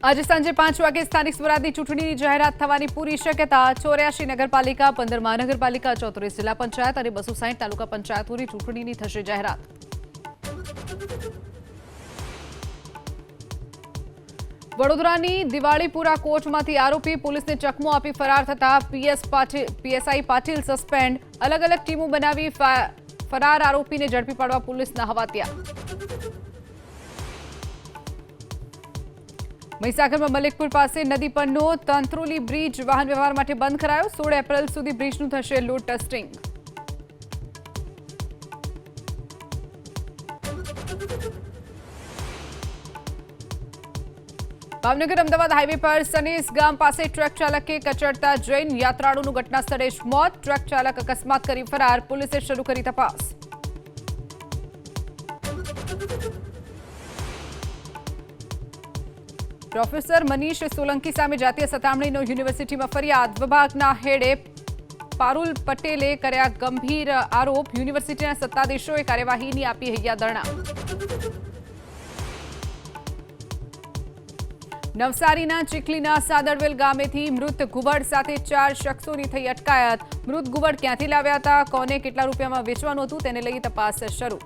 આજે સાંજે 5 વાગે સ્થાનિક સ્વરાજની ચૂંટણીની જાહેરાત થવાની પૂરી શક્યતા 84 નગરપાલિકા, 15 મહાનગરપાલિકા, 34 જિલ્લા પંચાયત અને 260 તાલુકા પંચાયતોની ચૂંટણીની થશે જાહેરાત. વડોદરાની દિવાળીપુરા કોર્ટમાંથી આરોપી પોલીસને ચકમો આપી ફરાર થતા પીએસઆઈ પાટીલ સસ્પેન્ડ. અલગ અલગ ટીમો બનાવી ફરાર આરોપીને ઝડપી પાડવા પોલીસના હવાતિયા. મહીસાગરમાં મલિકપુર પાસે નદી પરનો તંત્રોલી બ્રિજ વાહન વ્યવહાર માટે બંધ કરાયો. 16 એપ્રિલ સુધી બ્રિજનું થશે load testing. Bhavnagar Ahmedabad highway પર સનેસ ગામ પાસે ટ્રક ચાલકે કચડતા જૈન યાત્રાળુનું ઘટના સ્થળે જ મોત. ટ્રક ચાલક અકસ્માત કરી ફરાર. પોલીસે શરૂ કરી તપાસ. પ્રોફેસર મનીષ સોલંકી સામે જાતીય સતામણીનો યુનિવર્સિટીમાં ફરિયાદ. વિભાગના હેડે પારુલ પટેલે કર્યા ગંભીર આરોપ. યુનિવર્સિટીના સત્તાધીશોએ કાર્યવાહીની આપી હૈયાદરણા. નવસારીના ચીખલીના સાદડવેલ ગામેથી મૃત ઘુવડ સાથે 4 શખ્સોની થઈ અટકાયત. મૃત ઘુવડ ક્યાંથી લાવ્યા હતા, કોને કેટલા રૂપિયામાં વેચવાનું હતું તેને લઈ તપાસ શરૂ.